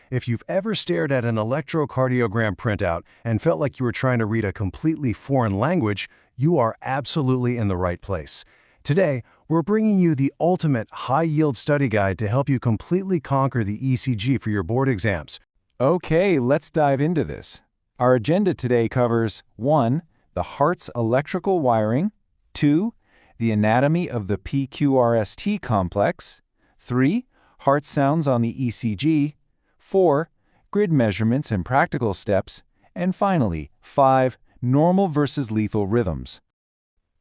If you've ever stared at an electrocardiogram printout and felt like you were trying to read a completely foreign language, you are absolutely in the right place. Today, we're bringing you the ultimate high-yield study guide to help you completely conquer the ECG for your board exams. Okay, let's dive into this. Our agenda today covers 1. The heart's electrical wiring, 2. The anatomy of the PQRST complex, 3. Heart sounds on the ECG, 4. Grid measurements and practical steps, and finally, 5. Normal versus lethal rhythms.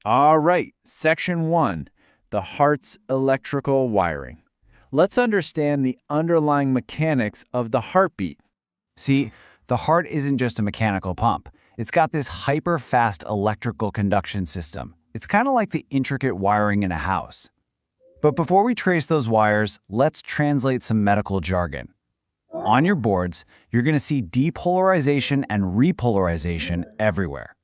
All right, Section 1. The heart's electrical wiring. Let's understand the underlying mechanics of the heartbeat. See, the heart isn't just a mechanical pump. It's got this hyper-fast electrical conduction system. It's kind of like the intricate wiring in a house. But before we trace those wires, let's translate some medical jargon. On your boards, you're going to see depolarization and repolarization everywhere.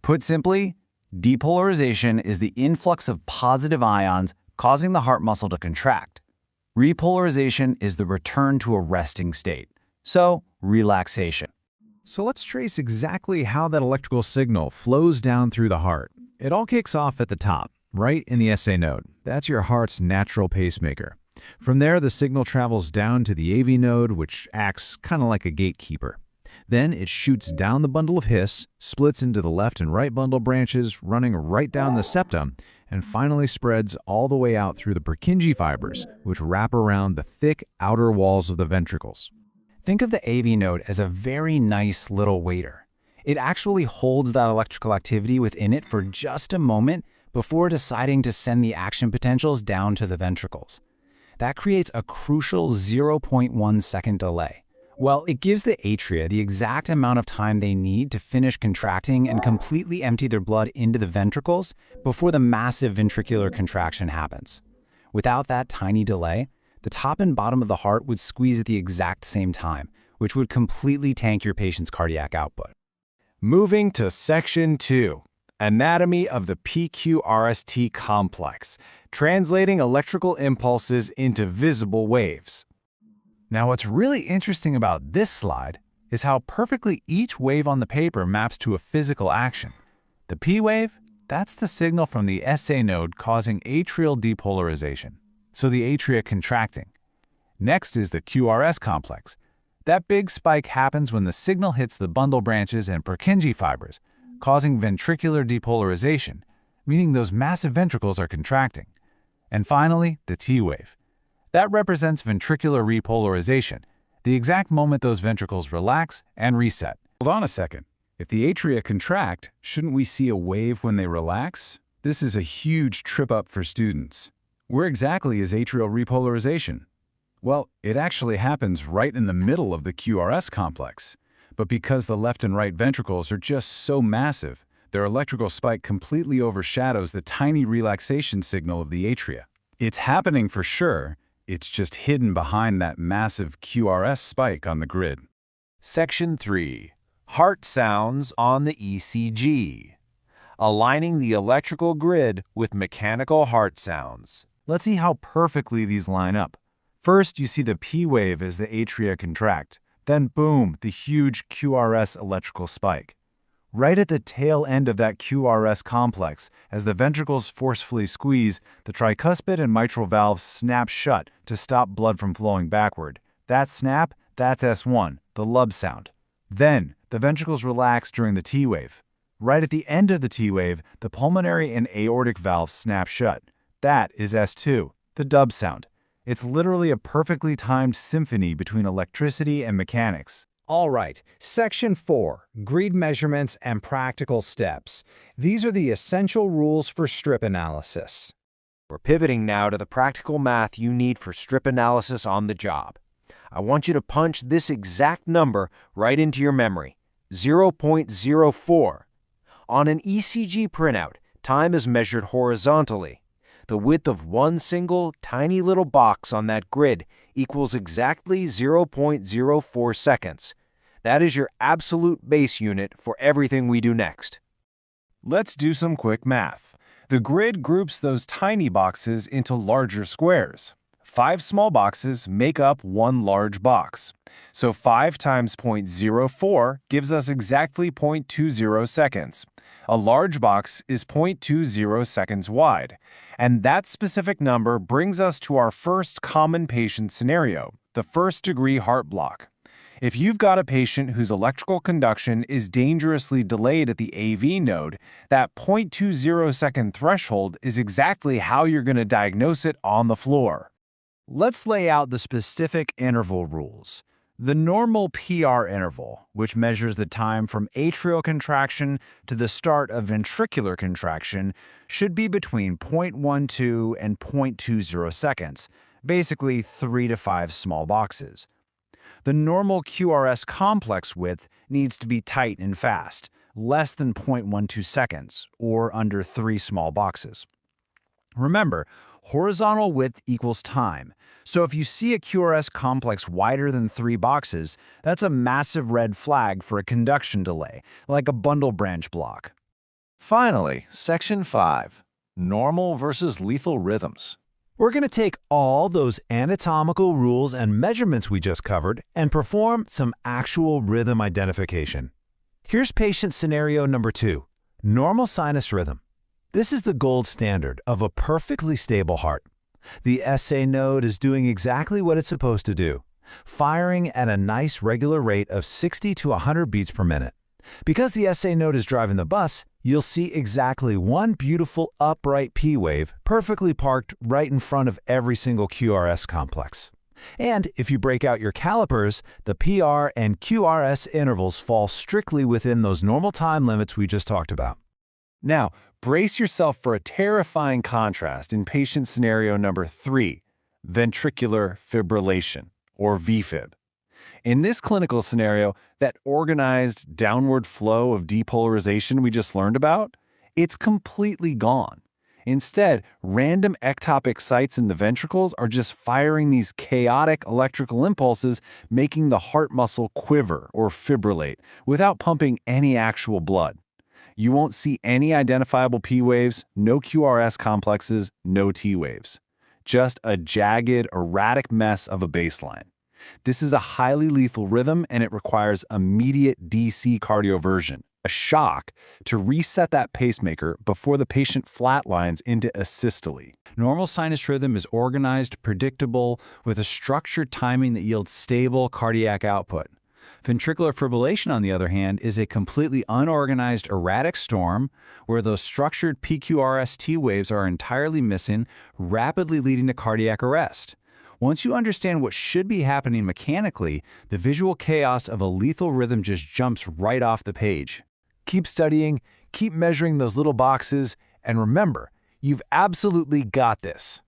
Put simply, depolarization is the influx of positive ions causing the heart muscle to contract. Repolarization is the return to a resting state. So, relaxation. So let's trace exactly how that electrical signal flows down through the heart. It all kicks off at the top, right in the SA node. That's your heart's natural pacemaker. From there, the signal travels down to the AV node, which acts kind of like a gatekeeper. Then it shoots down the bundle of His, splits into the left and right bundle branches, running right down the septum, and finally spreads all the way out through the Purkinje fibers, which wrap around the thick outer walls of the ventricles. Think of the AV node as a very nice little waiter. It actually holds that electrical activity within it for just a moment before deciding to send the action potentials down to the ventricles. That creates a crucial 0.1 second delay. Well, it gives the atria the exact amount of time they need to finish contracting and completely empty their blood into the ventricles before the massive ventricular contraction happens. Without that tiny delay, the top and bottom of the heart would squeeze at the exact same time, which would completely tank your patient's cardiac output. Moving to Section 2. Anatomy of the PQRST complex, translating electrical impulses into visible waves. Now, what's really interesting about this slide is how perfectly each wave on the paper maps to a physical action. The P wave, that's the signal from the SA node causing atrial depolarization, so the atria contracting. Next is the QRS complex. That big spike happens when the signal hits the bundle branches and Purkinje fibers, causing ventricular depolarization, meaning those massive ventricles are contracting. And finally, the T wave. That represents ventricular repolarization, the exact moment those ventricles relax and reset. Hold on a second. If the atria contract, shouldn't we see a wave when they relax? This is a huge trip up for students. Where exactly is atrial repolarization? Well, it actually happens right in the middle of the QRS complex. But because the left and right ventricles are just so massive, their electrical spike completely overshadows the tiny relaxation signal of the atria. It's happening for sure, it's just hidden behind that massive QRS spike on the grid. Section 3. Heart sounds on the ECG. Aligning the electrical grid with mechanical heart sounds. Let's see how perfectly these line up. First, you see the P wave as the atria contract. Then, boom, the huge QRS electrical spike. Right at the tail end of that QRS complex, as the ventricles forcefully squeeze, the tricuspid and mitral valves snap shut to stop blood from flowing backward. That snap, that's S1, the lub sound. Then, the ventricles relax during the T wave. Right at the end of the T wave, the pulmonary and aortic valves snap shut. That is S2, the dub sound. It's literally a perfectly timed symphony between electricity and mechanics. All right, Section 4, Grid Measurements and Practical Steps. These are the essential rules for strip analysis. We're pivoting now to the practical math you need for strip analysis on the job. I want you to punch this exact number right into your memory, 0.04. On an ECG printout, time is measured horizontally. The width of one single, tiny little box on that grid equals exactly 0.04 seconds. That is your absolute base unit for everything we do next. Let's do some quick math. The grid groups those tiny boxes into larger squares. 5 small boxes make up one large box. So 5 times 0.04 gives us exactly 0.20 seconds. A large box is 0.20 seconds wide. And that specific number brings us to our first common patient scenario, the first-degree heart block. If you've got a patient whose electrical conduction is dangerously delayed at the AV node, that 0.20 second threshold is exactly how you're going to diagnose it on the floor. Let's lay out the specific interval rules. The normal PR interval, which measures the time from atrial contraction to the start of ventricular contraction, should be between 0.12 and 0.20 seconds, basically 3 to 5 small boxes. The normal QRS complex width needs to be tight and fast, less than 0.12 seconds, or under 3 small boxes. Remember, horizontal width equals time, so if you see a QRS complex wider than 3 boxes, that's a massive red flag for a conduction delay, like a bundle branch block. Finally, Section 5, Normal versus Lethal Rhythms. We're going to take all those anatomical rules and measurements we just covered and perform some actual rhythm identification. Here's patient scenario number 2, normal sinus rhythm. This is the gold standard of a perfectly stable heart. The SA node is doing exactly what it's supposed to do, firing at a nice regular rate of 60 to 100 beats per minute. Because the SA node is driving the bus, you'll see exactly one beautiful upright P wave perfectly parked right in front of every single QRS complex. And if you break out your calipers, the PR and QRS intervals fall strictly within those normal time limits we just talked about. Now, brace yourself for a terrifying contrast in patient scenario number 3, ventricular fibrillation, or VFib. In this clinical scenario, that organized downward flow of depolarization we just learned about, it's completely gone. Instead, random ectopic sites in the ventricles are just firing these chaotic electrical impulses, making the heart muscle quiver or fibrillate without pumping any actual blood. You won't see any identifiable P waves, no QRS complexes, no T waves. Just a jagged, erratic mess of a baseline. This is a highly lethal rhythm, and it requires immediate DC cardioversion, a shock, to reset that pacemaker before the patient flatlines into asystole. Normal sinus rhythm is organized, predictable, with a structured timing that yields stable cardiac output. Ventricular fibrillation, on the other hand, is a completely unorganized, erratic storm where those structured PQRST waves are entirely missing, rapidly leading to cardiac arrest. Once you understand what should be happening mechanically, the visual chaos of a lethal rhythm just jumps right off the page. Keep studying, keep measuring those little boxes, and remember, you've absolutely got this.